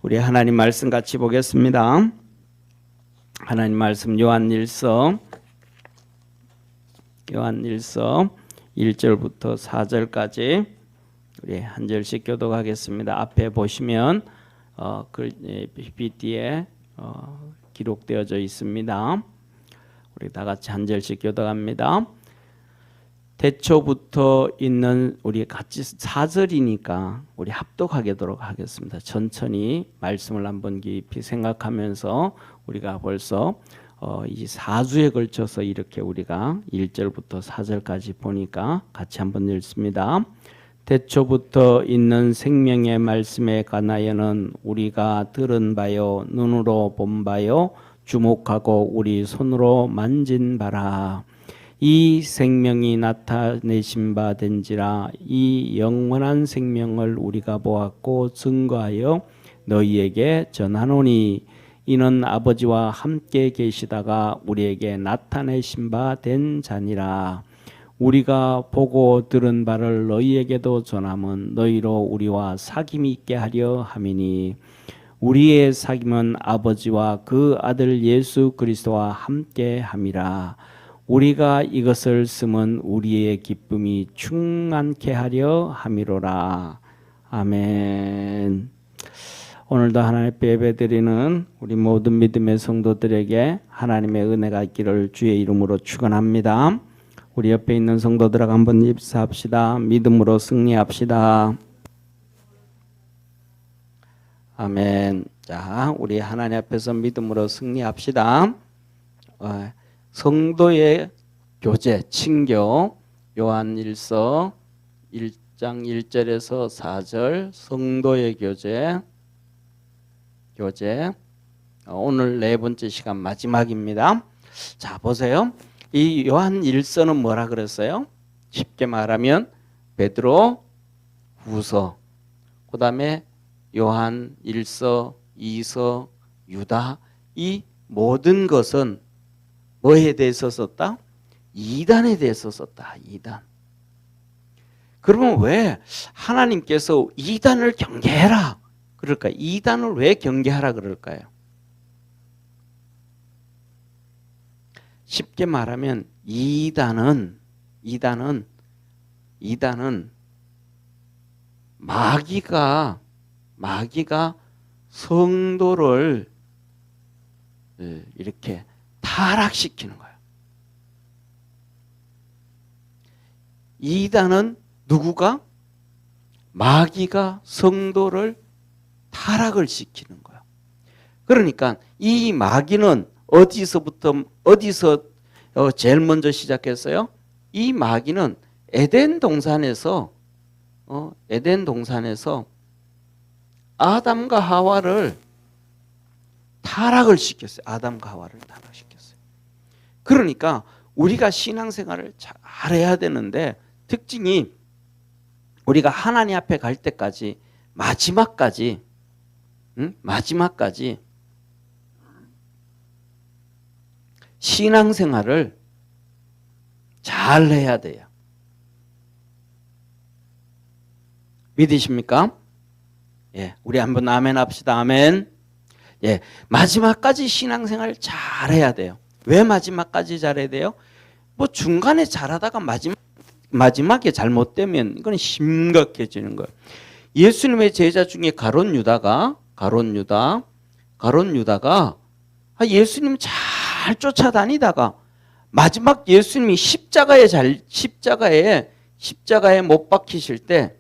우리 하나님 말씀 같이 보겠습니다. 하나님 말씀 요한일서 1절부터 4절까지 우리 한 절씩 교독하겠습니다. 앞에 보시면 PPT에 기록되어져 있습니다. 우리 다 같이 한 절씩 교독합니다. 태초부터 있는 우리 같이 4절이니까 우리 합독하도록 하겠습니다. 천천히 말씀을 한번 깊이 생각하면서 우리가 벌써 이 4주에 걸쳐서 이렇게 우리가 1절부터 4절까지 보니까 같이 한번 읽습니다. 태초부터 있는 생명의 말씀에 관하여는 우리가 들은 바요 눈으로 본 바요 주목하고 우리 손으로 만진 바라. 이 생명이 나타내신 바 된지라. 이 영원한 생명을 우리가 보았고 증거하여 너희에게 전하노니 이는 아버지와 함께 계시다가 우리에게 나타내신 바 된 자니라. 우리가 보고 들은 바를 너희에게도 전함은 너희로 우리와 사귐이 있게 하려 함이니 우리의 사귐은 아버지와 그 아들 예수 그리스도와 함께 함이라. 우리가 이것을 쓰면 우리의 기쁨이 충만케 하려 함이로라. 아멘. 오늘도 하나님 앞에 예배드리는 우리 모든 믿음의 성도들에게 하나님의 은혜가 있기를 주의 이름으로 축원합니다. 우리 옆에 있는 성도들하고 한번 입사합시다. 믿음으로 승리합시다. 아멘. 자, 우리 하나님 앞에서 믿음으로 승리합시다. 성도의 교제, 친교, 요한일서 1장 1절에서 4절 성도의 교제. 오늘 네 번째 시간 마지막입니다. 자, 보세요. 이 요한일서는 뭐라 그랬어요? 쉽게 말하면 베드로 후서, 그 다음에 요한일서, 2서, 유다, 이 모든 것은 뭐에 대해서 썼다? 이단에 대해서 썼다. 이단. 그러면 왜 하나님께서 이단을 경계해라 그럴까요? 이단을 왜 경계하라 그럴까요? 쉽게 말하면 이단은 마귀가 성도를 이렇게 타락시키는 거예요. 이단은 누구가? 마귀가 성도를 타락을 시키는 거예요. 그러니까 이 마귀는 어디서 제일 먼저 시작했어요? 이 마귀는 에덴 동산에서 아담과 하와를 타락을 시켰어요. 아담과 하와를 타락시켰어요. 그러니까 우리가 신앙생활을 잘해야 되는데 특징이 우리가 하나님 앞에 갈 때까지 마지막까지 신앙생활을 잘 해야 돼요. 믿으십니까? 예, 우리 한번 아멘 합시다. 아멘. 예, 마지막까지 신앙생활 잘 해야 돼요. 왜 마지막까지 잘해야 돼요? 뭐 중간에 잘하다가 마지막에 잘못되면 이건 심각해지는 거예요. 예수님의 제자 중에 가룟 유다가 예수님 잘 쫓아다니다가 마지막 예수님이 십자가에 못 박히실 때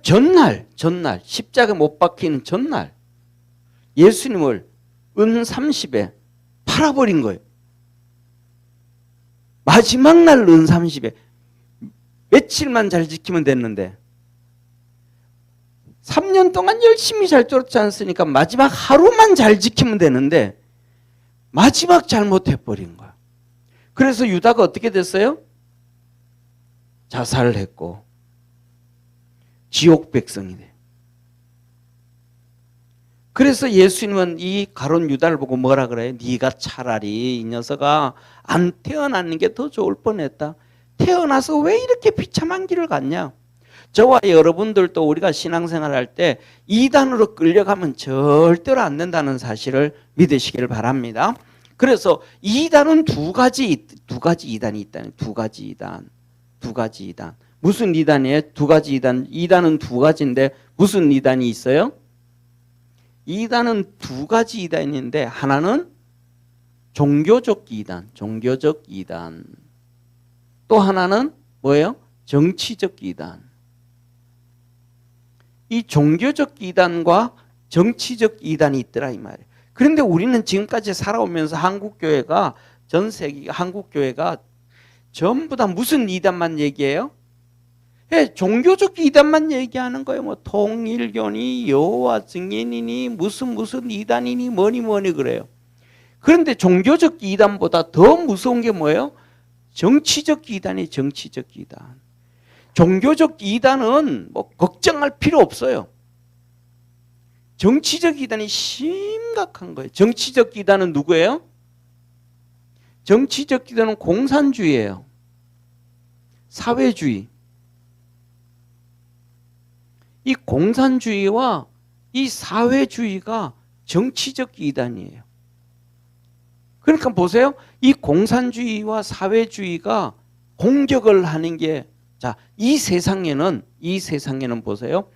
전날 십자가에 못 박히는 전날 예수님을 은 30에 팔아버린 거예요. 마지막 날 은 30에 며칠만 잘 지키면 됐는데 3년 동안 열심히 잘 쫓지 않았으니까 마지막 하루만 잘 지키면 되는데 마지막 잘못해버린 거야. 그래서 유다가 어떻게 됐어요? 자살을 했고 지옥 백성이 돼. 그래서 예수님은 이 가룟 유다를 보고 뭐라 그래요? 네가 차라리 이 녀석아 안 태어나는 게 더 좋을 뻔했다. 태어나서 왜 이렇게 비참한 길을 갔냐? 저와 여러분들도 우리가 신앙생활 할 때 이단으로 끌려가면 절대로 안 된다는 사실을 믿으시기를 바랍니다. 그래서 이단은 두 가지 이단이 있다는, 두 가지 이단. 무슨 이단이에요? 두 가지 이단. 이단은 두 가지인데 무슨 이단이 있어요? 이단은 두 가지 이단인데 하나는 종교적 이단. 또 하나는 뭐예요? 정치적 이단. 이 종교적 이단과 정치적 이단이 있더라 이 말이에요. 그런데 우리는 지금까지 살아오면서 한국교회가 전 세계 한국교회가 전부 다 무슨 이단만 얘기해요? 예, 종교적 이단만 얘기하는 거예요. 뭐 통일교니 여호와 증인이니 무슨 이단이니 뭐니 그래요. 그런데 종교적 이단보다 더 무서운 게 뭐예요? 정치적 이단이 정치적 이단. 종교적 이단은 뭐 걱정할 필요 없어요. 정치적 이단이 심각한 거예요. 정치적 이단은 누구예요? 정치적 이단은 공산주의예요. 사회주의. 이 공산주의와 이 사회주의가 정치적 이단이에요. 그러니까 보세요. 이 공산주의와 사회주의가 공격을 하는 게, 자, 이 세상에는 보세요.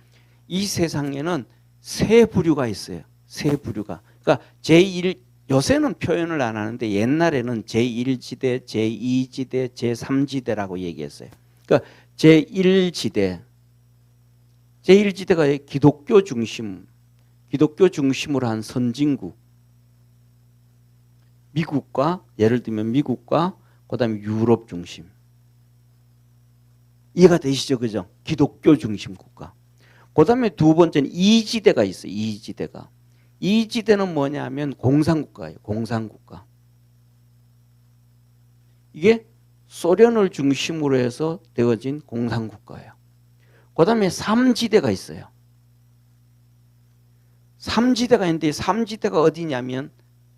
이 세상에는 세 부류가 있어요. 세 부류가. 그러니까 제1, 요새는 표현을 안 하는데 옛날에는 제1지대, 제2지대, 제3지대라고 얘기했어요. 그러니까 제1지대가 기독교 중심으로 한 선진국. 미국과, 예를 들면 미국과 그다음에 유럽 중심. 이해가 되시죠? 그죠? 기독교 중심 국가. 그다음에 두 번째는 이지대가 있어요. 이지대는 뭐냐면 공산국가예요. 공산국가. 이게 소련을 중심으로 해서 되어진 공산국가예요. 그다음에 3지대가 있어요. 3지대가 있는데 3지대가 어디냐면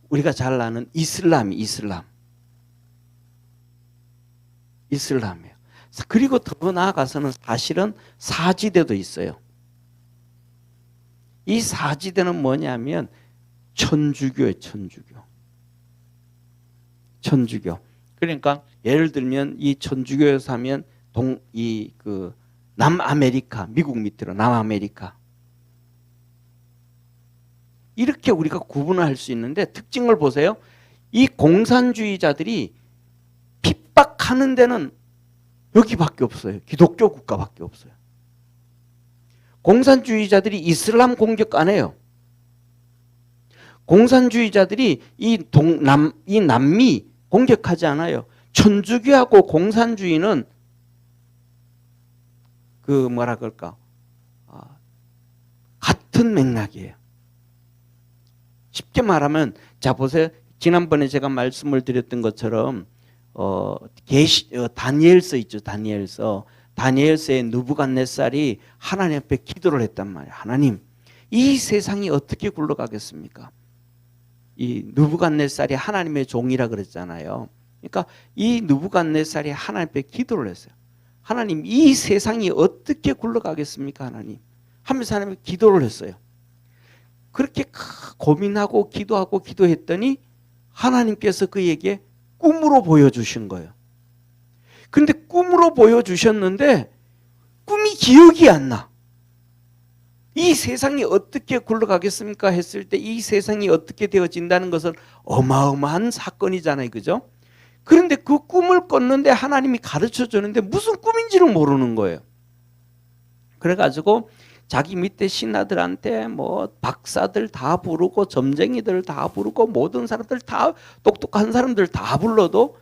우리가 잘 아는 이슬람이에요. 그리고 더 나아가서는 사실은 4지대도 있어요. 이 4지대는 뭐냐면 천주교예요. 천주교. 그러니까 예를 들면 이 천주교에서 하면 남아메리카, 미국 밑으로 남아메리카. 이렇게 우리가 구분을 할 수 있는데 특징을 보세요. 이 공산주의자들이 핍박하는 데는 여기밖에 없어요. 기독교 국가밖에 없어요. 공산주의자들이 이슬람 공격 안 해요. 공산주의자들이 이 남미 공격하지 않아요. 천주교하고 공산주의는 같은 맥락이에요. 쉽게 말하면, 자 보세요. 지난번에 제가 말씀을 드렸던 것처럼 다니엘서 있죠. 다니엘서에 느부갓네살이 하나님 앞에 기도를 했단 말이에요. 하나님, 이 세상이 어떻게 굴러가겠습니까? 이 느부갓네살이 하나님의 종이라 그랬잖아요. 그러니까 이 느부갓네살이 하나님 앞에 기도를 했어요. 하나님, 이 세상이 어떻게 굴러가겠습니까? 하나님 하면서 하나님께 기도를 했어요. 그렇게 고민하고 기도했더니 하나님께서 그에게 꿈으로 보여주신 거예요. 근데 꿈으로 보여주셨는데 꿈이 기억이 안 나. 이 세상이 어떻게 굴러가겠습니까? 했을 때 이 세상이 어떻게 되어진다는 것은 어마어마한 사건이잖아요. 그죠? 그런데 그 꿈을 꿨는데 하나님이 가르쳐 주는데 무슨 꿈인지를 모르는 거예요. 그래가지고 자기 밑에 신하들한테 뭐 박사들 다 부르고 점쟁이들 다 부르고 모든 사람들 다, 똑똑한 사람들 다 불러도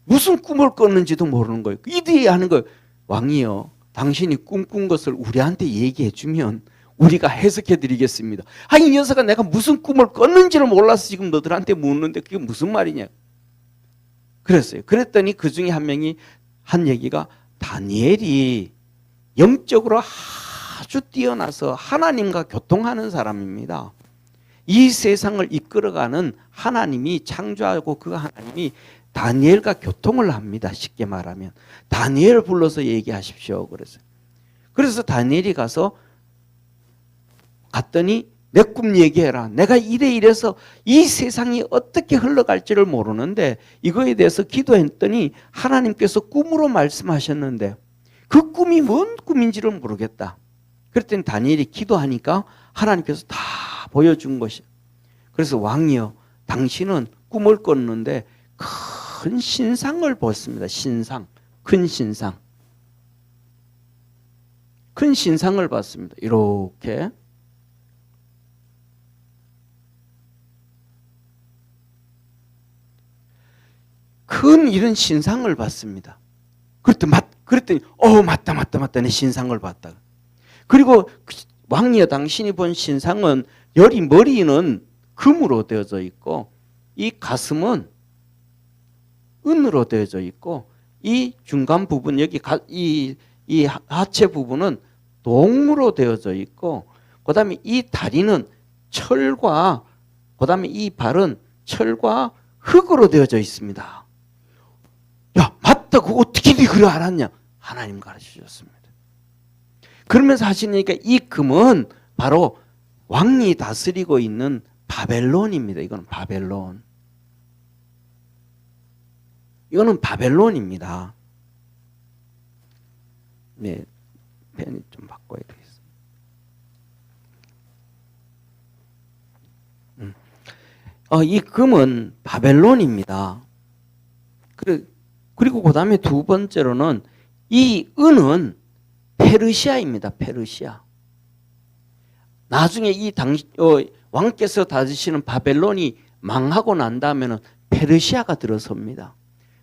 무슨 꿈을 꿨는지도 모르는 거예요. 이들이 하는 거예요. 왕이요, 당신이 꿈꾼 것을 우리한테 얘기해 주면 우리가 해석해 드리겠습니다. 이 녀석아, 내가 무슨 꿈을 꿨는지를 몰라서 지금 너들한테 묻는데 그게 무슨 말이냐 그랬어요. 그랬더니 그 중에 한 명이 한 얘기가, 다니엘이 영적으로 아주 뛰어나서 하나님과 교통하는 사람입니다. 이 세상을 이끌어가는 하나님이, 창조하고 그 하나님이 다니엘과 교통을 합니다. 쉽게 말하면 다니엘 불러서 얘기하십시오 그랬어요. 그래서 다니엘이 갔더니 내 꿈 얘기해라. 내가 이래서 이 세상이 어떻게 흘러갈지를 모르는데 이거에 대해서 기도했더니 하나님께서 꿈으로 말씀하셨는데 그 꿈이 뭔 꿈인지를 모르겠다. 그랬더니 다니엘이 기도하니까 하나님께서 다 보여준 것이야. 그래서 왕이여, 당신은 꿈을 꿨는데 큰 신상을 보았습니다. 신상, 큰 신상. 큰 신상을 봤습니다. 이렇게. 큰 이런 신상을 봤습니다. 그랬더니 맞다 내 신상을 봤다. 그리고 왕이여, 당신이 본 신상은 머리는 금으로 되어져 있고 이 가슴은 은으로 되어져 있고 이 중간 부분 여기 이 하체 부분은 동으로 되어져 있고 그다음에 이 다리는 철과 그다음에 이 발은 철과 흙으로 되어져 있습니다. 야, 맞다. 그거 어떻게 네 그래 알았냐? 하나님 가르쳐 주셨습니다. 그러면서 하시니까 이 금은 바로 왕이 다스리고 있는 바벨론입니다. 이거는 바벨론. 이거는 바벨론입니다. 네, 펜이 좀 바꿔야 되겠습니다. 이 금은 바벨론입니다. 그리고 그 다음에 두 번째로는 이 은은 페르시아입니다. 페르시아. 나중에 왕께서 다스리시는 바벨론이 망하고 난 다음에는 페르시아가 들어섭니다.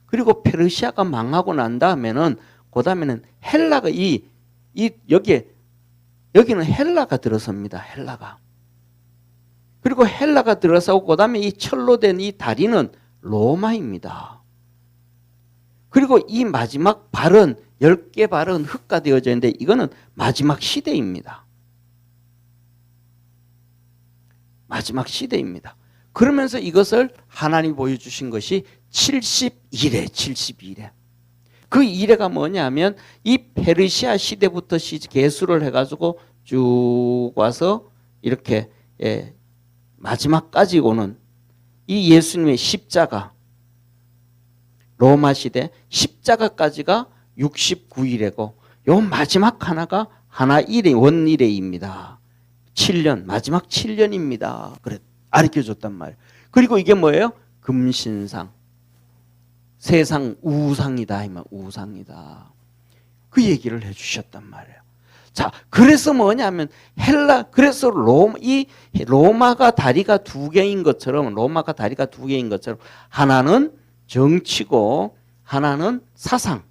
그리고 페르시아가 망하고 난 다음에는 그 다음에는 헬라가 여기는 헬라가 들어섭니다. 헬라가. 그리고 헬라가 들어서고 그 다음에 이 철로 된 이 다리는 로마입니다. 그리고 이 마지막 발은 10개 발은 흙과 되어져 있는데 이거는 마지막 시대입니다. 마지막 시대입니다. 그러면서 이것을 하나님이 보여주신 것이 72래. 그 이래가 뭐냐면 이 페르시아 시대부터 계수를 해가지고 쭉 와서 이렇게 마지막까지 오는 이 예수님의 십자가, 로마 시대 십자가까지가 69일이고 요 마지막 하나가 원일회입니다. 7년, 마지막 7년입니다. 그래 가르쳐줬단 말이에요. 그리고 이게 뭐예요? 금신상. 세상 우상이다. 우상이다. 그 얘기를 해주셨단 말이에요. 자, 그래서 뭐냐면 그래서 로마가 다리가 두 개인 것처럼 하나는 정치고 하나는 사상,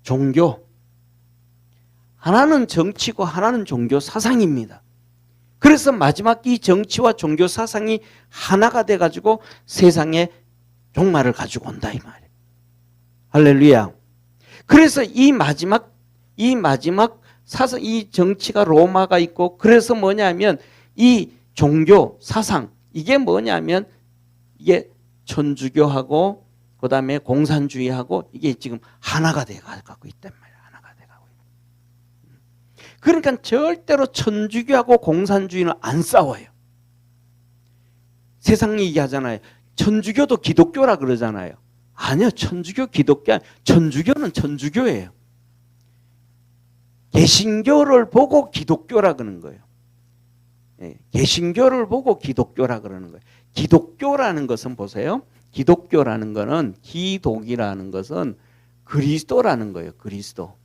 종교. 하나는 정치고 하나는 종교 사상입니다. 그래서 마지막 이 정치와 종교 사상이 하나가 돼가지고 세상에 종말을 가지고 온다 이 말이에요. 할렐루야. 그래서 이 마지막 사상, 이 정치가 로마가 있고 그래서 뭐냐면 이 종교 사상 이게 뭐냐면 이게 천주교하고 그 다음에 공산주의하고 이게 지금 하나가 돼가고 있단 말이에요. 하나가 돼가고 있다. 그러니까 절대로 천주교하고 공산주의는 안 싸워요. 세상 얘기하잖아요. 천주교도 기독교라 그러잖아요. 아니요. 천주교 기독교 천주교는 천주교예요. 개신교를 보고 기독교라 그러는 거예요. 개신교를 보고 기독교라 그러는 거예요. 기독교라는 것은 보세요. 기독교라는 것은 기독이라는 것은 그리스도라는 거예요. 그리스도.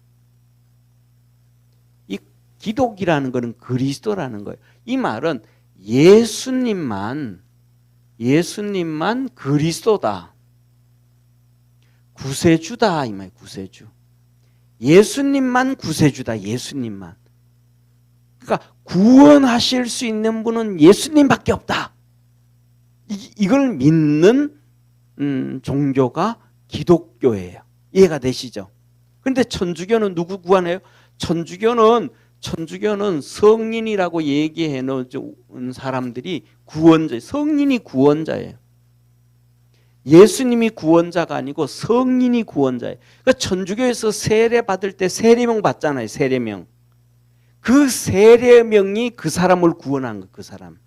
이 기독이라는 것은 그리스도라는 거예요. 이 말은 예수님만 그리스도다. 구세주다 이 말. 구세주. 예수님만 구세주다. 예수님만. 그러니까 구원하실 수 있는 분은 예수님밖에 없다. 이걸 믿는 종교가 기독교예요. 이해가 되시죠? 그런데 천주교는 누구 구원해요? 천주교는 성인이라고 얘기해 놓은 사람들이 구원자, 성인이 구원자예요. 예수님이 구원자가 아니고 성인이 구원자예요. 그러니까 천주교에서 세례 받을 때 세례명 받잖아요. 세례명. 그 세례명이 그 사람을 구원한 거, 그 사람.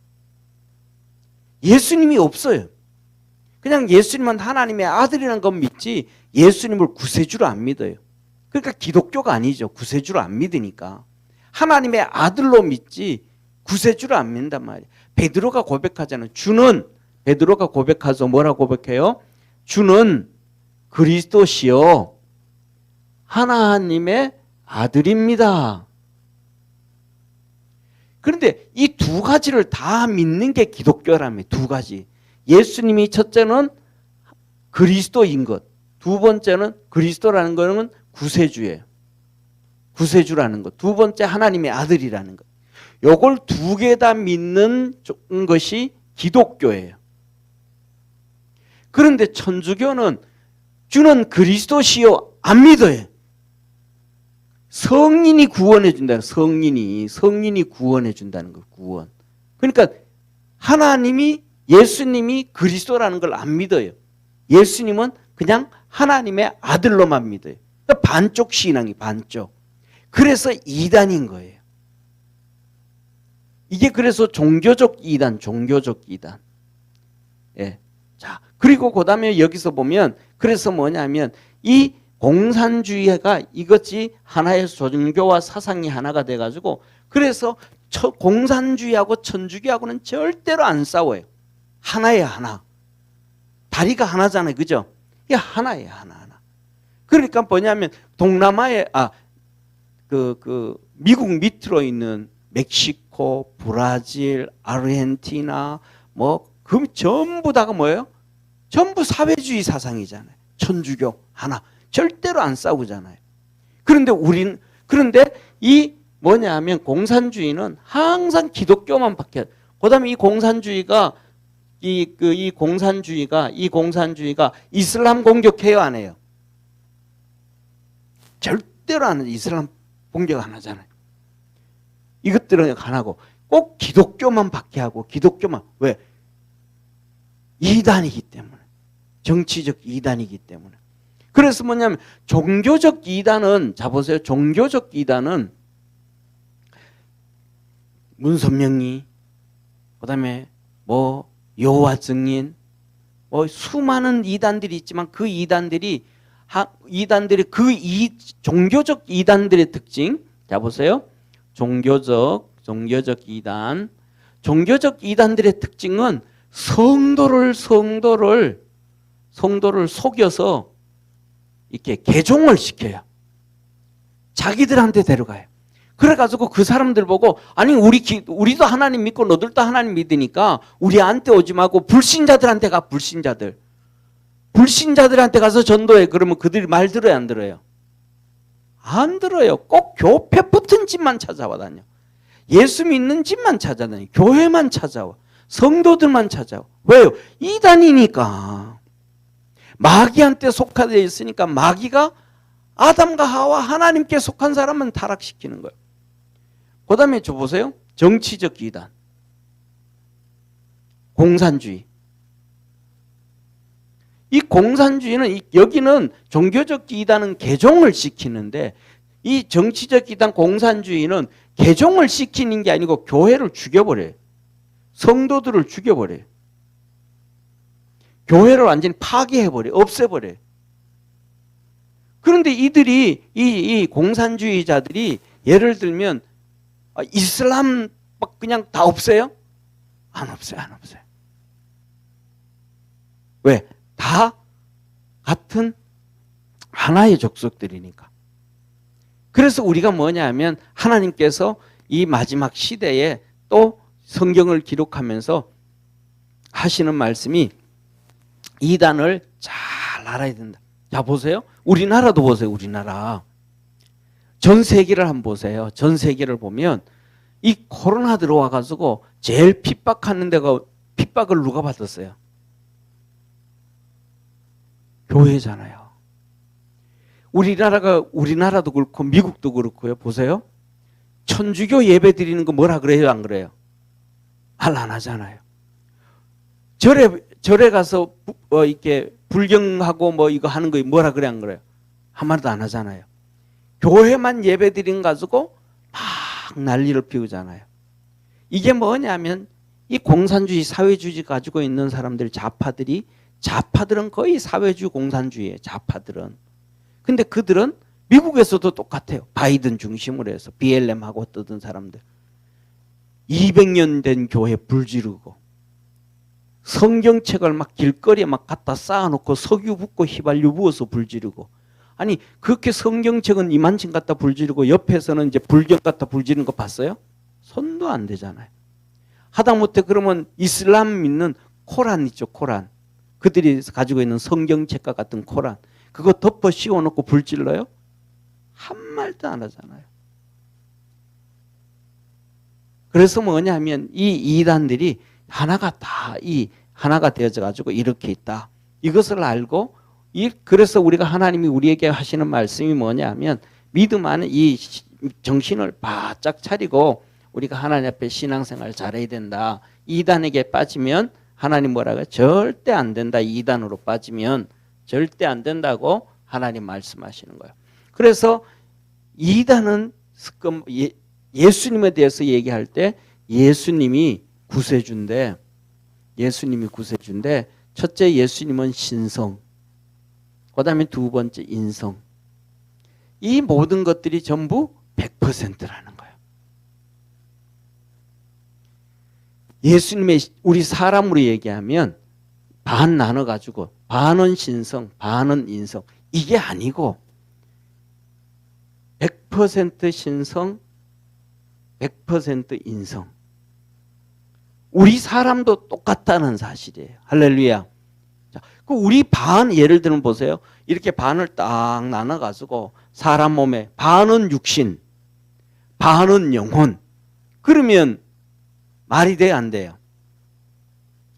예수님이 없어요. 그냥 예수님은 하나님의 아들이라는 건 믿지 예수님을 구세주로 안 믿어요. 그러니까 기독교가 아니죠. 구세주로 안 믿으니까. 하나님의 아들로 믿지 구세주로 안 믿는단 말이에요. 베드로가 고백하잖아요. 베드로가 고백하죠. 뭐라고 고백해요? 주는 그리스도시요 하나님의 아들입니다. 그런데 이 두 가지를 다 믿는 게 기독교라며. 두 가지. 예수님이 첫째는 그리스도인 것. 두 번째는 그리스도라는 것은 구세주예요. 구세주라는 것. 두 번째 하나님의 아들이라는 것. 요걸 두 개 다 믿는 것이 기독교예요. 그런데 천주교는 주는 그리스도시요 안 믿어요. 성인이 구원해 준다. 성인이 구원해 준다는 거. 구원. 그러니까 하나님이 예수님이 그리스도라는 걸 안 믿어요. 예수님은 그냥 하나님의 아들로만 믿어요. 그러니까 반쪽 신앙이 반쪽. 그래서 이단인 거예요. 이게 그래서 종교적 이단. 예. 자, 그리고 그다음에 여기서 보면 그래서 뭐냐면 이 공산주의가 이것이 하나의 종교와 사상이 하나가 돼가지고 그래서 공산주의하고 천주교하고는 절대로 안 싸워요. 하나예요, 하나. 다리가 하나잖아요, 그죠? 이게 하나예요, 하나. 그러니까 뭐냐면 동남아에 미국 밑으로 있는 멕시코, 브라질, 아르헨티나 그 전부 다가 뭐예요? 전부 사회주의 사상이잖아요. 천주교 하나. 절대로 안 싸우잖아요. 그런데 이 뭐냐면 공산주의는 항상 기독교만 박혀. 그다음에 이 공산주의가 이슬람 공격해요, 안 해요? 절대로 안 해요. 이슬람 공격 안 하잖아요. 이것들은 안 하고 꼭 기독교만 박해하고 기독교만. 왜? 이단이기 때문에. 정치적 이단이기 때문에. 그래서 뭐냐면 종교적 이단은 자 보세요. 종교적 이단은 문선명이 그다음에 여호와 증인 수많은 이단들이 있지만 그 이단들이 종교적 이단들의 특징. 자 보세요. 종교적 이단들의 특징은 성도를 속여서 이렇게 개종을 시켜요. 자기들한테 데려가요. 그래가지고 그 사람들 보고 아니 우리도 하나님 믿고 너들도 하나님 믿으니까 우리한테 오지 말고 불신자들한테 가. 불신자들한테 가서 전도해. 그러면 그들이 말 들어요, 안 들어요? 안 들어요. 꼭 교회 붙은 집만 찾아와 다녀. 예수 믿는 집만 찾아다녀. 교회만 찾아와. 성도들만 찾아와. 왜요? 이단이니까. 마귀한테 속하되어 있으니까 마귀가 아담과 하와 하나님께 속한 사람은 타락시키는 거예요. 그 다음에 저 보세요. 정치적 이단. 공산주의. 이 공산주의는 여기는 종교적 이단은 개종을 시키는데 이 정치적 이단 공산주의는 개종을 시키는 게 아니고 교회를 죽여버려요. 성도들을 죽여버려요. 교회를 완전히 파괴해버려요. 없애버려요. 그런데 이 공산주의자들이 예를 들면 이슬람 막 그냥 다 없애요? 안 없어요. 왜? 다 같은 하나의 족속들이니까. 그래서 우리가 뭐냐면 하나님께서 이 마지막 시대에 또 성경을 기록하면서 하시는 말씀이 이단을 잘 알아야 된다. 자 보세요. 우리나라도 보세요. 우리나라. 전 세계를 한번 보세요. 전 세계를 보면 이 코로나 들어와 가지고 제일 핍박하는 데가 핍박을 누가 받았어요? 교회잖아요. 우리나라도 그렇고 미국도 그렇고요. 보세요. 천주교 예배 드리는 거 뭐라 그래요? 안 그래요? 말 안 하잖아요. 절에 가서 이렇게 불경하고 뭐 이거 하는 거 뭐라 그래 안 그래요? 한마디도 안 하잖아요. 교회만 예배 드린 가지고 막 난리를 피우잖아요. 이게 뭐냐면 이 공산주의 사회주의 가지고 있는 사람들 좌파들은 거의 사회주의 공산주의예요. 좌파들은. 근데 그들은 미국에서도 똑같아요. 바이든 중심으로 해서 BLM하고 뜨던 사람들. 200년 된 교회 불지르고 성경책을 막 길거리에 막 갖다 쌓아놓고 석유 붓고 휘발유 부어서 불지르고, 아니 그렇게 성경책은 이만큼 갖다 불지르고 옆에서는 이제 불경 갖다 불지르는 거 봤어요? 손도 안 대잖아요. 하다못해 그러면 이슬람 믿는 코란 있죠, 코란. 그들이 가지고 있는 성경책과 같은 코란, 그거 덮어 씌워놓고 불질러요? 한 말도 안 하잖아요. 그래서 뭐냐면 이 이단들이 하나가 되어져 가지고 이렇게 있다. 이것을 알고, 그래서 우리가 하나님이 우리에게 하시는 말씀이 뭐냐면 믿음 안에 이 정신을 바짝 차리고 우리가 하나님 앞에 신앙생활 잘해야 된다. 이단에게 빠지면 하나님 뭐라고요? 절대 안 된다. 이단으로 빠지면 절대 안 된다고 하나님 말씀하시는 거예요. 그래서 이단은 예수님에 대해서 얘기할 때 예수님이 구세주인데 첫째 예수님은 신성, 그 다음에 두 번째 인성. 이 모든 것들이 전부 100%라는 거예요. 예수님의, 우리 사람으로 얘기하면 반 나눠가지고 반은 신성, 반은 인성, 이게 아니고 100% 신성, 100% 인성. 우리 사람도 똑같다는 사실이에요. 할렐루야. 자, 그 우리 반, 예를 들면 보세요. 이렇게 반을 딱 나눠가지고 사람 몸에 반은 육신, 반은 영혼. 그러면 말이 돼요, 안 돼요?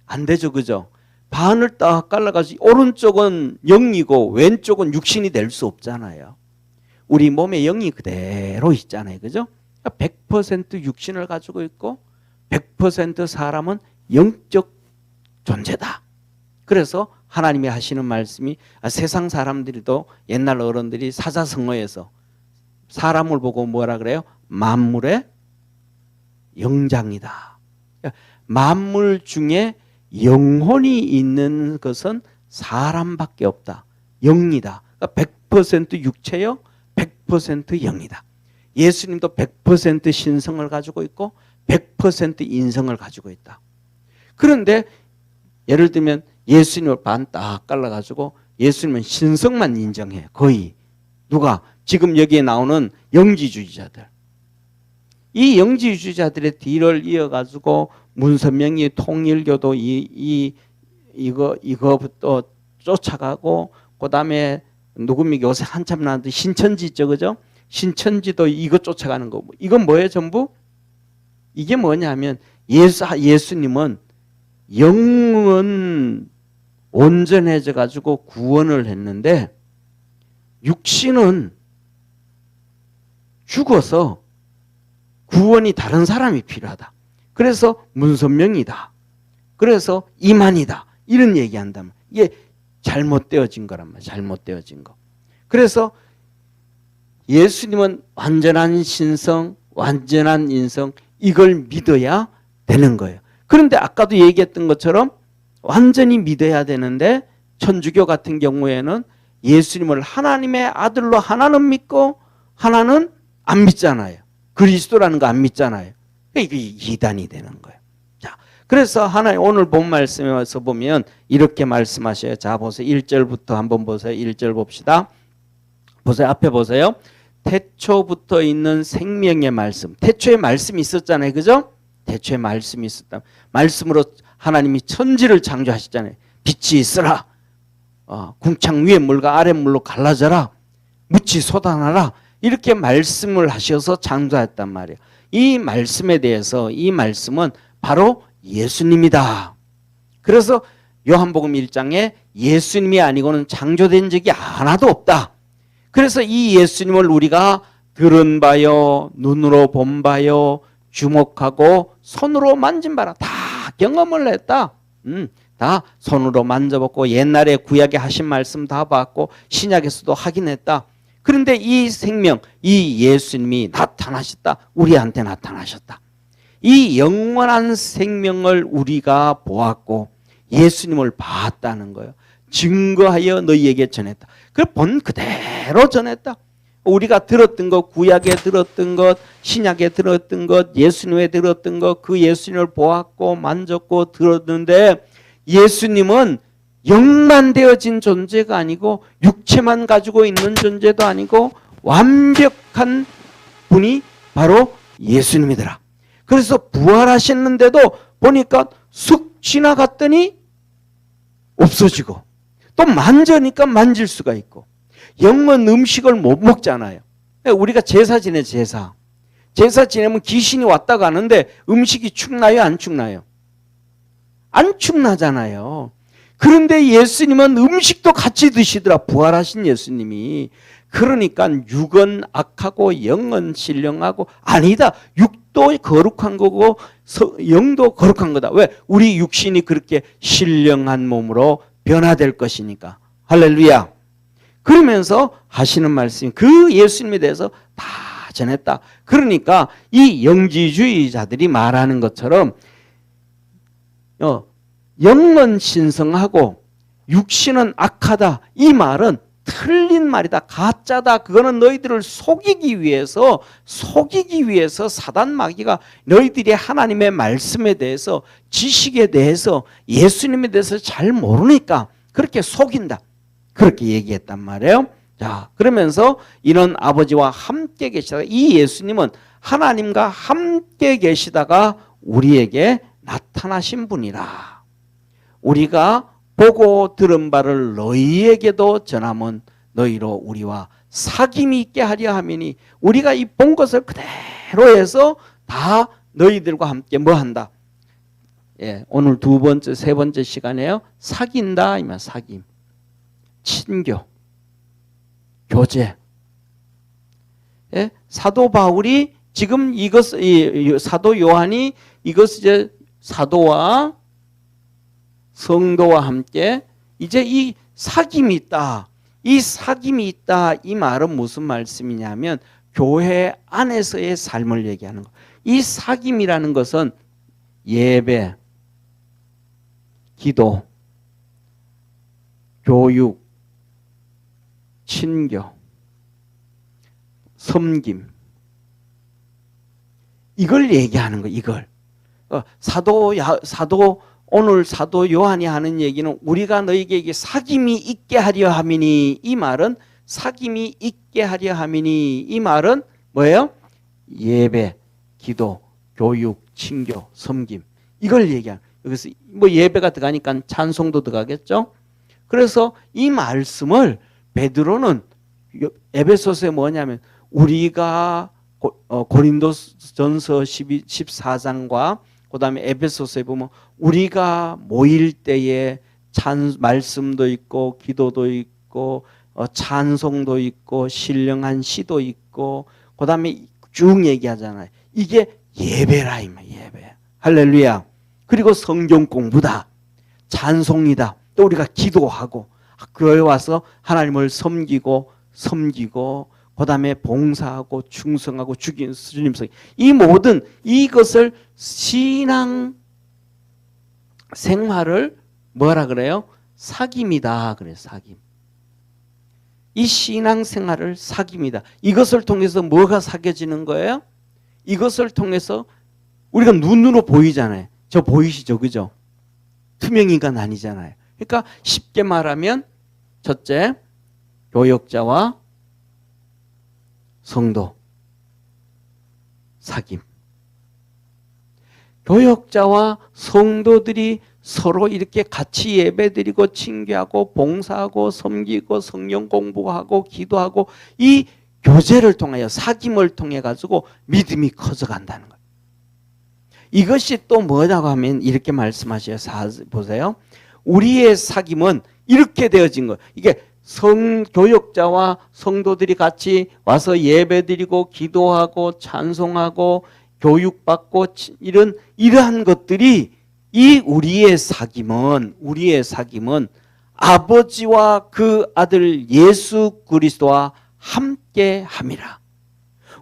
안 되죠, 그죠? 반을 딱 갈라가지고 오른쪽은 영이고 왼쪽은 육신이 될 수 없잖아요. 우리 몸에 영이 그대로 있잖아요, 그죠? 100% 육신을 가지고 있고 100% 사람은 영적 존재다. 그래서 하나님이 하시는 말씀이, 세상 사람들도 옛날 어른들이 사자성어에서 사람을 보고 뭐라 그래요? 만물의 영장이다. 만물 중에 영혼이 있는 것은 사람밖에 없다. 영이다. 그러니까 100% 육체요, 100% 영이다. 예수님도 100% 신성을 가지고 있고 100% 인성을 가지고 있다. 그런데 예를 들면 예수님을 반 딱 갈라가지고 예수님은 신성만 인정해. 거의. 누가? 지금 여기에 나오는 영지주의자들. 이 영지주의자들의 뒤를 이어가지고 문선명이 통일교도 이거부터 쫓아가고, 그 다음에 누굽니까? 요새 한참 나왔는데 신천지 있죠, 그죠? 신천지도 이거 쫓아가는 거고. 이건 뭐예요, 전부? 이게 뭐냐면 예수님은 영은 온전해져 가지고 구원을 했는데 육신은 죽어서 구원이 다른 사람이 필요하다. 그래서 문선명이다. 그래서 이만이다. 이런 얘기한다면 이게 잘못되어진 거란 말이에요. 잘못되어진 거. 그래서 예수님은 완전한 신성, 완전한 인성, 이걸 믿어야 되는 거예요. 그런데 아까도 얘기했던 것처럼 완전히 믿어야 되는데 천주교 같은 경우에는 예수님을 하나님의 아들로 하나는 믿고 하나는 안 믿잖아요. 그리스도라는 거 안 믿잖아요. 이게 이단이 되는 거예요. 자, 그래서 하나님 오늘 본 말씀에 와서 보면 이렇게 말씀하셔요. 자, 보세요. 1절부터 한번 보세요. 1절 봅시다. 보세요. 앞에 보세요. 태초부터 있는 생명의 말씀. 태초에 말씀이 있었잖아요. 그죠? 태초에 말씀이 있었다. 말씀으로 하나님이 천지를 창조하셨잖아요. 빛이 있으라. 궁창 위의 물과 아래 물로 갈라져라. 묻이 솟아나라. 이렇게 말씀을 하셔서 창조했단 말이에요. 이 말씀에 대해서 이 말씀은 바로 예수님이다. 그래서 요한복음 1장에 예수님이 아니고는 창조된 적이 하나도 없다. 그래서 이 예수님을 우리가 들은 바요, 눈으로 본 바요, 주목하고 손으로 만진 바라 다 경험을 했다. 다 손으로 만져봤고 옛날에 구약에 하신 말씀 다 봤고 신약에서도 확인했다. 그런데 이 생명, 이 예수님이 나타나셨다. 우리한테 나타나셨다. 이 영원한 생명을 우리가 보았고 예수님을 봤다는 거예요. 증거하여 너희에게 전했다. 그걸 본 그대로 전했다. 우리가 들었던 것, 구약에 들었던 것, 신약에 들었던 것, 예수님에 들었던 것, 그 예수님을 보았고 만졌고 들었는데 예수님은 영만 되어진 존재가 아니고 육체만 가지고 있는 존재도 아니고 완벽한 분이 바로 예수님이더라. 그래서 부활하셨는데도 보니까 쑥 지나갔더니 없어지고 또 만져니까 만질 수가 있고 영은 음식을 못 먹잖아요. 우리가 제사 지내 제사 지내면 귀신이 왔다 가는데 음식이 축나요 안 축나요? 안 축나잖아요. 그런데 예수님은 음식도 같이 드시더라. 부활하신 예수님이. 그러니까 육은 악하고 영은 신령하고 아니다. 육도 거룩한 거고 영도 거룩한 거다. 왜? 우리 육신이 그렇게 신령한 몸으로 변화될 것이니까. 할렐루야. 그러면서 하시는 말씀이 그 예수님에 대해서 다 전했다. 그러니까 이 영지주의자들이 말하는 것처럼 영은 신성하고 육신은 악하다. 이 말은 틀린 말이다. 가짜다. 그거는 너희들을 속이기 위해서 사단 마귀가 너희들이 하나님의 말씀에 대해서 지식에 대해서 예수님에 대해서 잘 모르니까 그렇게 속인다. 그렇게 얘기했단 말이에요. 자, 그러면서 이런 아버지와 함께 계시다가 이 예수님은 하나님과 함께 계시다가 우리에게 나타나신 분이라. 우리가 보고 들은 바를 너희에게도 전하면 너희로 우리와 사귐이 있게 하려 함이니 우리가 이 본 것을 그대로 해서 다 너희들과 함께 뭐 한다? 예, 오늘 두 번째, 세 번째 시간에요. 사귄다, 이면 사귐. 친교, 교제. 예? 사도 바울이 지금 사도 요한이 이것을 이제 사도와 성도와 함께 이제 이 사귐이 있다. 이 사귐이 있다. 이 말은 무슨 말씀이냐면 교회 안에서의 삶을 얘기하는 거. 이 사귐이라는 것은 예배, 기도, 교육, 친교, 섬김 이걸 얘기하는 거예요. 이걸 오늘 사도 요한이 하는 얘기는 우리가 너희에게 사귐이 있게 하려 함이니 이 말은 사귐이 있게 하려 함이니 이 말은 뭐예요? 예배, 기도, 교육, 친교, 섬김 이걸 얘기하는 여기서 뭐 예배가 들어가니까 찬송도 들어가겠죠. 그래서 이 말씀을 베드로는 에베소서에 뭐냐면 우리가 고린도전서 14장과 그 다음에 에베소서에 보면 우리가 모일 때에 말씀도 있고 기도도 있고 찬송도 있고 신령한 시도 있고 그 다음에 쭉 얘기하잖아요. 이게 예배라 이 말이에요. 예배. 할렐루야. 그리고 성경 공부다. 찬송이다. 또 우리가 기도하고 교회 와서 하나님을 섬기고 그 다음에 봉사하고 충성하고 주님 이 모든 이것을 신앙 생활을 뭐라 그래요? 사귐이다. 그래요. 사귐. 이 신앙 생활을 사귐이다. 이것을 통해서 뭐가 사겨지는 거예요? 이것을 통해서 우리가 눈으로 보이잖아요. 저 보이시죠? 그죠? 투명인간 아니잖아요. 그러니까 쉽게 말하면 첫째, 교역자와 성도, 사귐. 교역자와 성도들이 서로 이렇게 같이 예배드리고 친교하고 봉사하고 섬기고 성경 공부하고 기도하고 이 교제를 통하여 사귐을 통해 가지고 믿음이 커져간다는 거예요. 이것이 또 뭐라고 하면 이렇게 말씀하셔요. 보세요. 우리의 사귐은 이렇게 되어진 거예요. 이게 교역자와 성도들이 같이 와서 예배드리고 기도하고 찬송하고 교육받고 이러한 것들이 이 우리의 사귐은 아버지와 그 아들 예수 그리스도와 함께 함이라.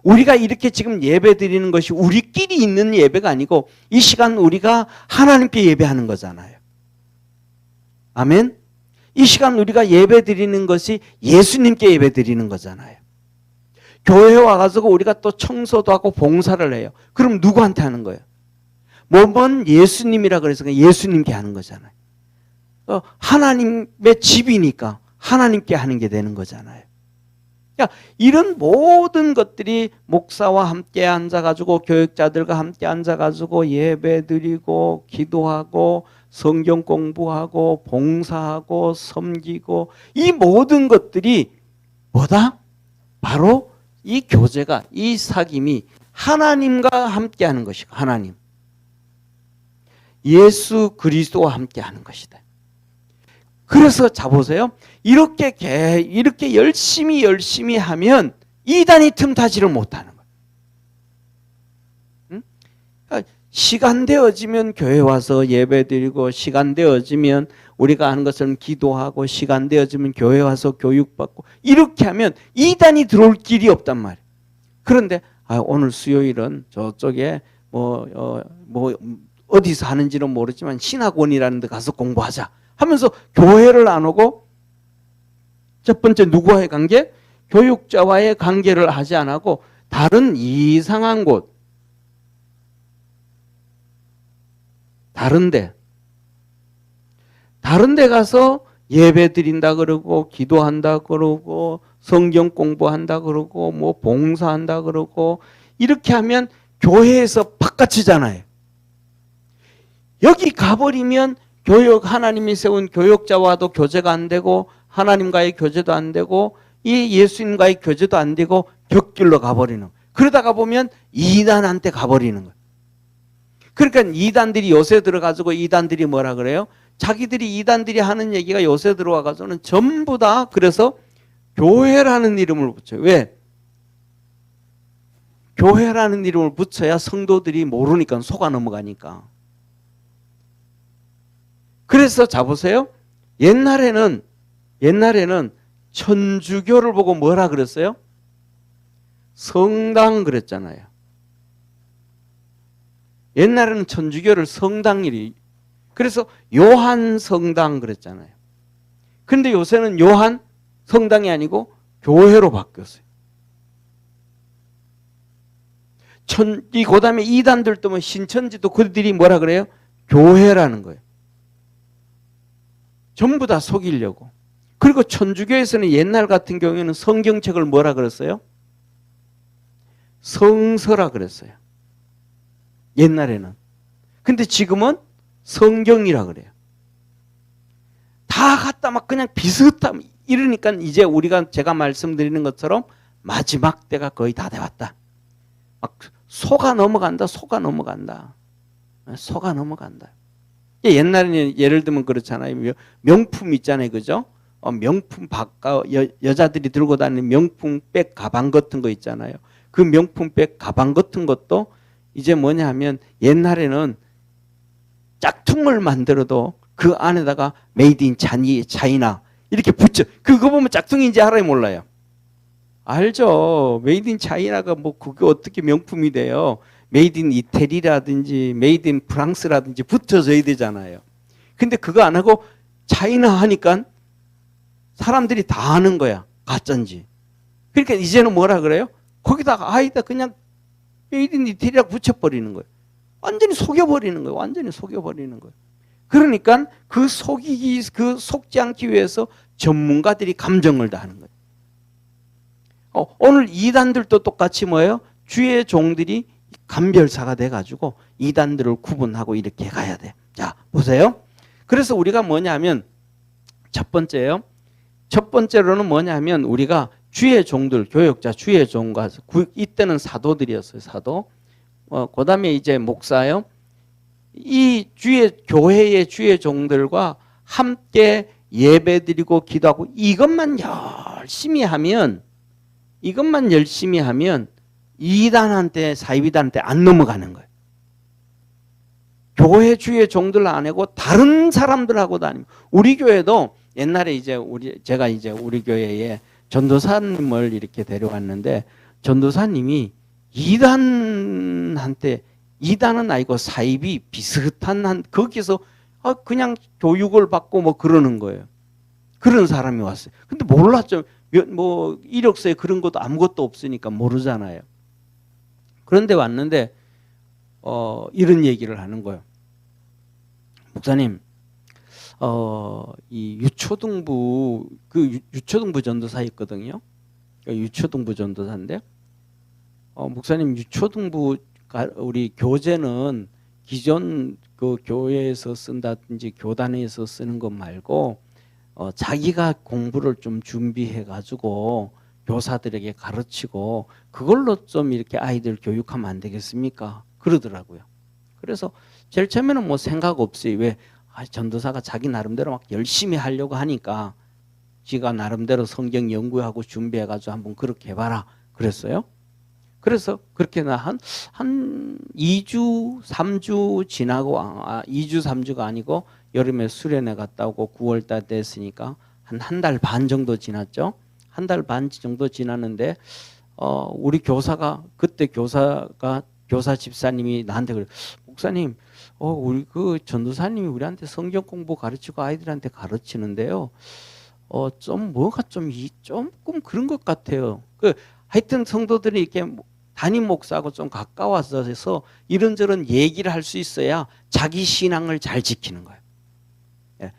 우리가 이렇게 지금 예배 드리는 것이 우리끼리 있는 예배가 아니고 이 시간 우리가 하나님께 예배하는 거잖아요. 아멘. 이 시간 우리가 예배 드리는 것이 예수님께 예배 드리는 거잖아요. 교회에 와가지고 우리가 또 청소도 하고 봉사를 해요. 그럼 누구한테 하는 거예요? 몸은 예수님이라 그래서 예수님께 하는 거잖아요. 하나님의 집이니까 하나님께 하는 게 되는 거잖아요. 그러니까 이런 모든 것들이 목사와 함께 앉아가지고 교육자들과 함께 앉아가지고 예배 드리고 기도하고 성경 공부하고 봉사하고 섬기고 이 모든 것들이 뭐다? 바로 이 교제가 이 사귐이 하나님과 함께 하는 것이고 하나님 예수 그리스도와 함께 하는 것이다. 그래서 자 보세요. 이렇게 열심히 하면 이단이 틈타지를 못하는 거예요. 응? 그러니까 시간 되어지면 교회 와서 예배 드리고 시간 되어지면 우리가 하는 것처럼 기도하고 시간 되어지면 교회 와서 교육받고 이렇게 하면 이단이 들어올 길이 없단 말이에요. 그런데 오늘 수요일은 저쪽에 어디서 하는지는 모르지만 신학원이라는 데 가서 공부하자 하면서 교회를 안 오고 첫 번째 누구와의 관계? 교육자와의 관계를 하지 안 하고 다른 이상한 곳 다른 데 가서 예배 드린다 그러고 기도한다 그러고 성경 공부한다 그러고 뭐 봉사한다 그러고 이렇게 하면 교회에서 바깥이잖아요. 여기 가버리면 하나님이 세운 교육자와도 교제가 안 되고 하나님과의 교제도 안 되고 이 예수님과의 교제도 안 되고 격길로 가버리는 거예요. 그러다가 보면 이단한테 가버리는 거예요. 그러니까 이단들이 요새 들어가지고 이단들이 뭐라 그래요? 이단들이 하는 얘기가 요새 들어와가지고는 전부 다 그래서 교회라는 이름을 붙여요. 왜? 교회라는 이름을 붙여야 성도들이 모르니까 속아 넘어가니까. 그래서 자 보세요. 옛날에는 천주교를 보고 뭐라 그랬어요? 성당 그랬잖아요. 옛날에는 천주교를 성당이리. 그래서 요한 성당 그랬잖아요. 근데 요새는 요한 성당이 아니고 교회로 바뀌었어요. 그 다음에 이단들도 뭐 신천지도 그들이 뭐라 그래요? 교회라는 거예요. 전부 다 속이려고. 그리고 천주교에서는 옛날 같은 경우에는 성경책을 뭐라 그랬어요? 성서라 그랬어요. 옛날에는. 근데 지금은 성경이라 그래요. 다 갖다 막 그냥 비슷함 이러니까 이제 제가 말씀드리는 것처럼 마지막 때가 거의 다 돼왔다. 막 속아 넘어간다. 옛날에는 예를 들면 그렇잖아요. 명품 있잖아요. 그죠? 명품 여자들이 들고 다니는 명품 백 가방 같은 거 있잖아요. 그 명품 백 가방 같은 것도 이제 뭐냐 하면 옛날에는 짝퉁을 만들어도 그 안에다가 메이드 인 차이나 이렇게 붙여. 그거 보면 짝퉁인지 알아요 몰라요? 알죠. 메이드 인 차이나가 뭐 그게 어떻게 명품이 돼요. 메이드 인 이태리라든지 메이드 인 프랑스라든지 붙어져야 되잖아요. 근데 그거 안 하고 차이나 하니까 사람들이 다 아는 거야. 가짜인지. 그러니까 이제는 뭐라 그래요? 거기다가 그냥 메이드 인 이태리라고 붙여버리는 거예요. 완전히 속여버리는 거예요. 그러니까 그 속지 않기 위해서 전문가들이 감정을 다하는 거예요. 오늘 이단들도 똑같이 뭐예요? 주의 종들이 감별사가 돼가지고 이단들을 구분하고 이렇게 가야 돼. 자, 보세요. 그래서 우리가 뭐냐면 첫 번째로는 뭐냐면 우리가 주의 종들, 교역자, 주의 종과 이때는 사도들이었어요. 사도. 그 다음에 이제 목사요. 이 교회의 주의 종들과 함께 예배드리고 기도하고 이것만 열심히 하면 이단한테 사이비단한테 안 넘어가는 거예요. 교회 주의 종들 아니고 다른 사람들하고 다니고 우리 교회도 옛날에 이제 제가 이제 우리 교회에 전도사님을 이렇게 데려왔는데 전도사님이 이단한테 이단은 아니고 사입이 비슷한 한 거기서 그냥 교육을 받고 뭐 그러는 거예요. 그런 사람이 왔어요. 근데 몰랐죠. 뭐 이력서에 그런 것도 아무것도 없으니까 모르잖아요. 그런데 왔는데 이런 얘기를 하는 거예요. 목사님, 이 유초등부 유초등부 전도사 있거든요. 유초등부 전도사인데 목사님 유초등부 우리 교재는 기존 그 교회에서 쓴다든지 교단에서 쓰는 것 말고 자기가 공부를 좀 준비해 가지고 교사들에게 가르치고 그걸로 좀 이렇게 아이들 교육하면 안 되겠습니까? 그러더라고요. 그래서 제일 처음에는 뭐 생각 없이 왜 전도사가 자기 나름대로 막 열심히 하려고 하니까 지가 나름대로 성경 연구하고 준비해 가지고 한번 그렇게 해봐라 그랬어요. 그래서 그렇게 한 2주 3주 지나고 2주 3주가 아니고 여름에 수련회 갔다 오고 9월 달 됐으니까 한 달 반 정도 지났죠. 한 달 반 정도 지났는데 우리 교사가 그때 교사 집사님이 나한테 그래. 목사님, 우리 그 전도사님이 우리한테 성경 공부 가르치고 아이들한테 가르치는데요. 좀 뭐가 조금 그런 것 같아요. 하여튼 성도들이 이렇게 담임 목사하고 좀 가까워서 해서 이런저런 얘기를 할 수 있어야 자기 신앙을 잘 지키는 거예요. 예.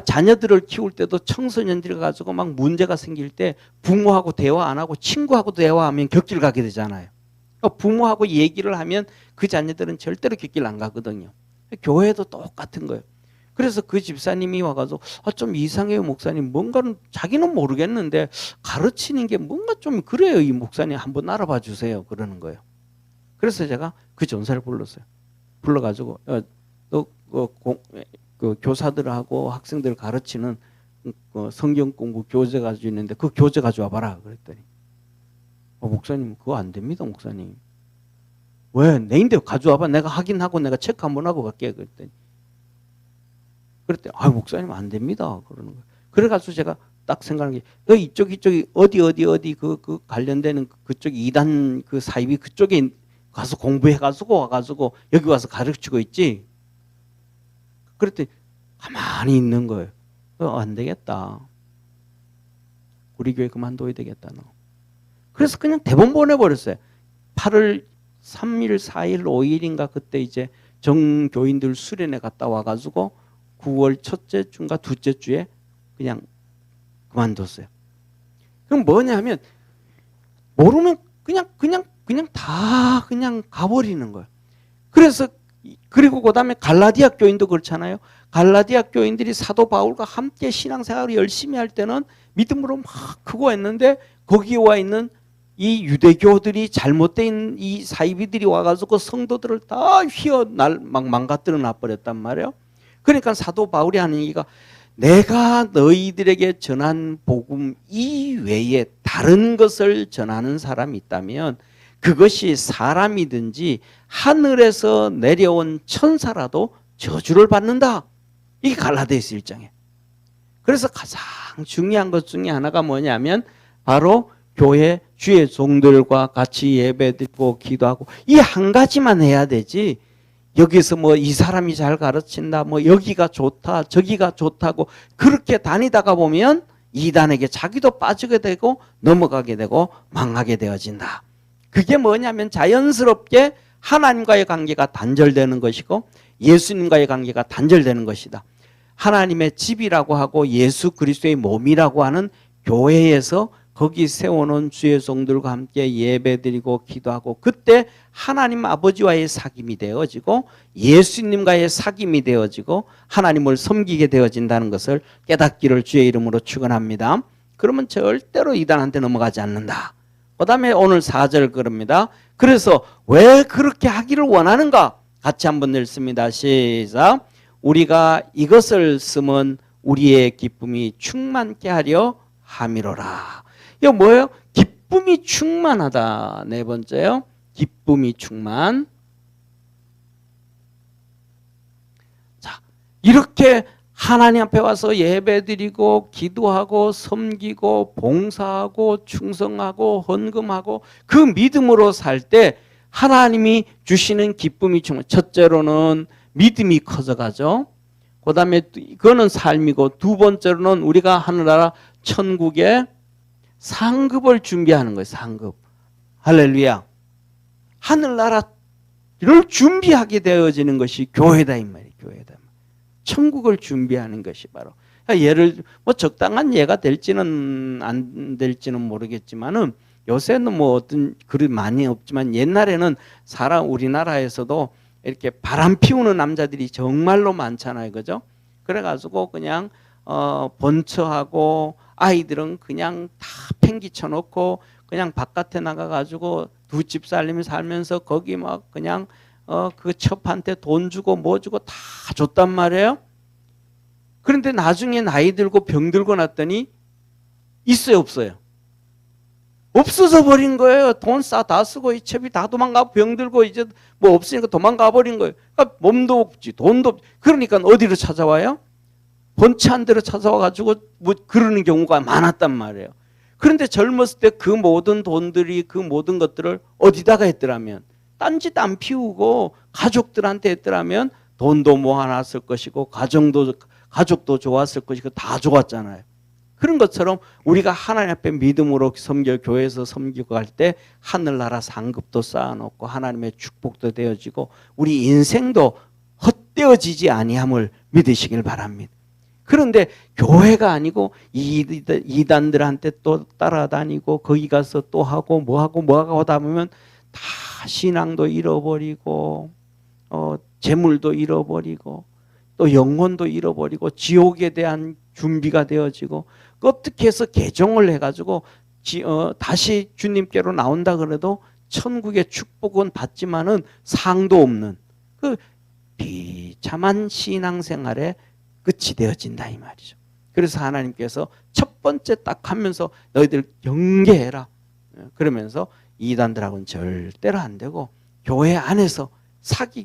자녀들을 키울 때도 청소년들이 가지고 막 문제가 생길 때 부모하고 대화 안 하고 친구하고 대화하면 곁길 가게 되잖아요. 부모하고 얘기를 하면 그 자녀들은 절대로 곁길 안 가거든요. 교회도 똑같은 거예요. 그래서 그 집사님이 와가지고 좀 이상해요 목사님. 뭔가는 자기는 모르겠는데 가르치는 게 뭔가 좀 그래요. 이 목사님 한번 알아봐 주세요. 그러는 거예요. 그래서 제가 그 전사를 불렀어요. 불러가지고 그 교사들하고 학생들 가르치는 성경 공부 교재 가지고 있는데 그 교재 가져와 봐라 그랬더니 목사님 그거 안 됩니다 목사님. 왜? 내인데 가져와봐. 내가 확인하고 내가 체크 한번 하고 갈게 그랬더니 목사님 안 됩니다 그러는 거예요. 그래가지고 제가 딱 생각하는 게 이쪽이 어디 그 관련되는 그쪽 이단 그 사입이 그쪽에 가서 공부해가지고 와가지고 여기 와서 가르치고 있지. 그랬더니 가만히 있는 거예요. 안 되겠다. 우리 교회 그만둬야 되겠다. 너. 그래서 그냥 대본 보내버렸어요. 8월 3일, 4일, 5일인가 그때 이제 정교인들 수련회 갔다 와가지고 9월 첫째 주인가 둘째 주에 그냥 그만뒀어요. 그럼 뭐냐 하면 모르면 그냥 다 그냥 가버리는 거예요. 그래서 그리고 그다음에 갈라디아 교인도 그렇잖아요. 갈라디아 교인들이 사도 바울과 함께 신앙생활을 열심히 할 때는 믿음으로 막 크고 했는데 거기에 와 있는 이 유대교들이 잘못된 이 사이비들이 와가지고 성도들을 다 막 망가뜨려 놔버렸단 말이에요. 그러니까 사도 바울이 하는 얘기가 내가 너희들에게 전한 복음 이외에 다른 것을 전하는 사람이 있다면 그것이 사람이든지 하늘에서 내려온 천사라도 저주를 받는다. 이게 갈라디아서 1장에. 그래서 가장 중요한 것 중에 하나가 뭐냐면 바로 교회 주의 종들과 같이 예배드리고 기도하고 이 한 가지만 해야 되지. 여기서 뭐 이 사람이 잘 가르친다, 뭐 여기가 좋다, 저기가 좋다고 그렇게 다니다가 보면 이단에게 자기도 빠지게 되고 넘어가게 되고 망하게 되어진다. 그게 뭐냐면 자연스럽게 하나님과의 관계가 단절되는 것이고 예수님과의 관계가 단절되는 것이다. 하나님의 집이라고 하고 예수 그리스도의 몸이라고 하는 교회에서 거기 세워놓은 주의 종들과 함께 예배드리고 기도하고 그때 하나님 아버지와의 사귐이 되어지고 예수님과의 사귐이 되어지고 하나님을 섬기게 되어진다는 것을 깨닫기를 주의 이름으로 축원합니다. 그러면 절대로 이단한테 넘어가지 않는다. 그 다음에 오늘 4절 그럽니다. 그래서 왜 그렇게 하기를 원하는가? 같이 한번 읽습니다. 시작. 우리가 이것을 쓰면 우리의 기쁨이 충만케 하려 함이로라. 이거 뭐예요? 기쁨이 충만하다. 네 번째요. 기쁨이 충만. 이렇게 하나님 앞에 와서 예배드리고 기도하고 섬기고 봉사하고 충성하고 헌금하고 그 믿음으로 살 때 하나님이 주시는 기쁨이 충만. 첫째로는 믿음이 커져가죠. 그 다음에 그거는 삶이고, 두 번째로는 우리가 하늘나라 천국에 상급을 준비하는 거예요. 상급. 할렐루야. 하늘나라를 준비하게 되어지는 것이 교회다 이 말이에요. 교회다. 천국을 준비하는 것이 바로. 그러니까 예를 뭐 적당한 예가 될지는 안 될지는 모르겠지만은 요새는 뭐 어떤 그리 많이 없지만 옛날에는 우리나라에서도 이렇게 바람 피우는 남자들이 정말로 많잖아요, 그죠? 그래가지고 그냥 번처하고 아이들은 그냥 다 팽기쳐 놓고 그냥 바깥에 나가가지고 두 집 살면서 거기 막 그냥 그 첩한테 돈 주고 뭐 주고 다 줬단 말이에요. 그런데 나중에 나이 들고 병 들고 났더니 있어요, 없어요? 없어져 버린 거예요. 돈 다 쓰고 이 첩이 다 도망가고 병 들고 이제 뭐 없으니까 도망가 버린 거예요. 그러니까 몸도 없지, 돈도 없지. 그러니까 어디로 찾아와요? 번치한 데로 찾아와 가지고 뭐 그러는 경우가 많았단 말이에요. 그런데 젊었을 때 그 모든 돈들이 그 모든 것들을 어디다가 했더라면, 딴짓 안 피우고 가족들한테 했더라면 돈도 모아놨을 것이고 가족도 좋았을 것이고 다 좋았잖아요. 그런 것처럼 우리가 하나님 앞에 믿음으로 교회에서 섬기고 갈 때 하늘나라 상급도 쌓아놓고 하나님의 축복도 되어지고 우리 인생도 헛되어지지 아니함을 믿으시길 바랍니다. 그런데 교회가 아니고 이단들한테 또 따라다니고 거기 가서 또 하고 뭐하고 하다 보면 다 신앙도 잃어버리고 재물도 잃어버리고 또 영혼도 잃어버리고 지옥에 대한 준비가 되어지고, 어떻게 해서 개종을 해가지고 다시 주님께로 나온다 그래도 천국의 축복은 받지만은 상도 없는 그 비참한 신앙생활에 끝이 되어진다 이 말이죠. 그래서 하나님께서 첫 번째 딱 하면서 너희들 경계해라 그러면서 이단들하고는 절대로 안 되고 교회 안에서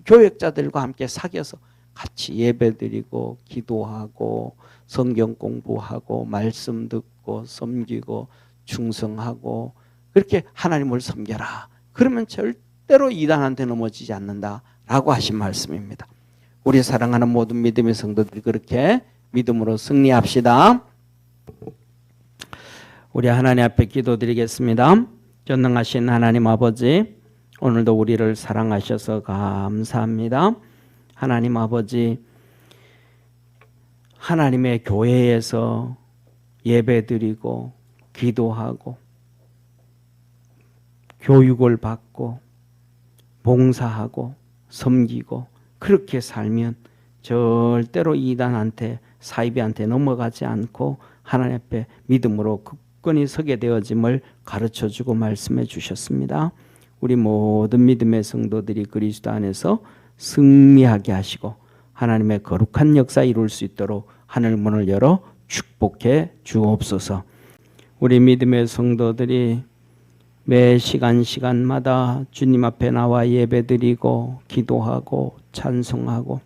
교역자들과 함께 사귀어서 같이 예배드리고 기도하고 성경 공부하고 말씀 듣고 섬기고 충성하고 그렇게 하나님을 섬겨라. 그러면 절대로 이단한테 넘어지지 않는다라고 하신 말씀입니다. 우리 사랑하는 모든 믿음의 성도들이 그렇게 믿음으로 승리합시다. 우리 하나님 앞에 기도드리겠습니다. 전능하신 하나님 아버지, 오늘도 우리를 사랑하셔서 감사합니다. 하나님 아버지, 하나님의 교회에서 예배드리고 기도하고 교육을 받고 봉사하고 섬기고 그렇게 살면 절대로 이단한테 사이비한테 넘어가지 않고 하나님 앞에 믿음으로 굳건히 서게 되어짐을 가르쳐주고 말씀해 주셨습니다. 우리 모든 믿음의 성도들이 그리스도 안에서 승리하게 하시고 하나님의 거룩한 역사 이룰 수 있도록 하늘문을 열어 축복해 주옵소서. 우리 믿음의 성도들이 매 시간마다 주님 앞에 나와 예배드리고 기도하고 찬송하고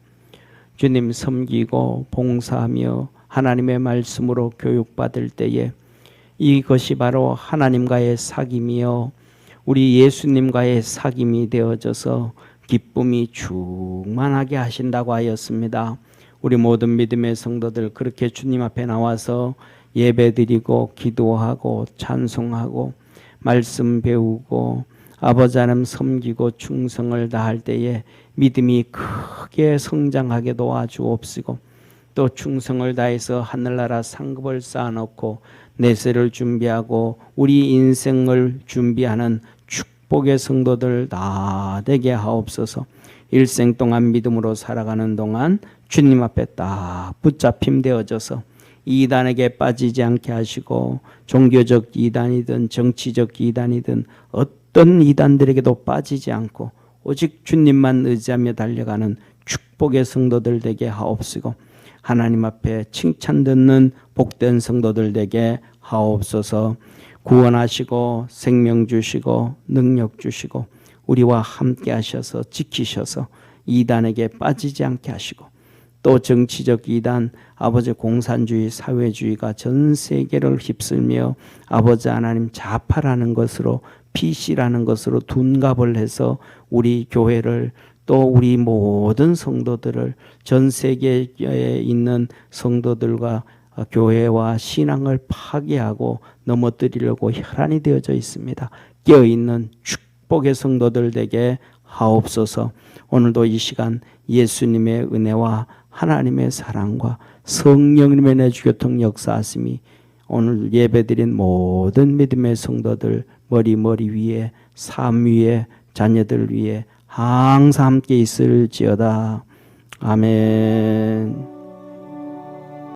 주님 섬기고 봉사하며 하나님의 말씀으로 교육받을 때에 이것이 바로 하나님과의 사귐이요 우리 예수님과의 사귐이 되어져서 기쁨이 충만하게 하신다고 하였습니다. 우리 모든 믿음의 성도들 그렇게 주님 앞에 나와서 예배드리고 기도하고 찬송하고 말씀 배우고 아버지 하나님 섬기고 충성을 다할 때에 믿음이 크게 성장하게 도와주옵시고 또 충성을 다해서 하늘나라 상급을 쌓아놓고 내세를 준비하고 우리 인생을 준비하는 축복의 성도들 다 되게 하옵소서. 일생 동안 믿음으로 살아가는 동안 주님 앞에 딱 붙잡힘 되어져서 이단에게 빠지지 않게 하시고 종교적 이단이든 정치적 이단이든 어떤 이단들에게도 빠지지 않고 오직 주님만 의지하며 달려가는 축복의 성도들 되게 하옵시고 하나님 앞에 칭찬 듣는 복된 성도들 되게 하옵소서. 구원하시고 생명 주시고 능력 주시고 우리와 함께 하셔서 지키셔서 이단에게 빠지지 않게 하시고 또 정치적 이단, 아버지 공산주의, 사회주의가 전 세계를 휩쓸며 아버지 하나님 좌파라는 것으로 PC라는 것으로 둔갑을 해서 우리 교회를 또 우리 모든 성도들을 전 세계에 있는 성도들과 교회와 신앙을 파괴하고 넘어뜨리려고 혈안이 되어져 있습니다. 깨어있는 축복의 성도들 되게 하옵소서. 오늘도 이 시간 예수님의 은혜와 하나님의 사랑과 성령님의 내주교통 역사하심이 오늘 예배드린 모든 믿음의 성도들 머리 위에 삶 위에 자녀들 위에 항상 함께 있을지어다. 아멘.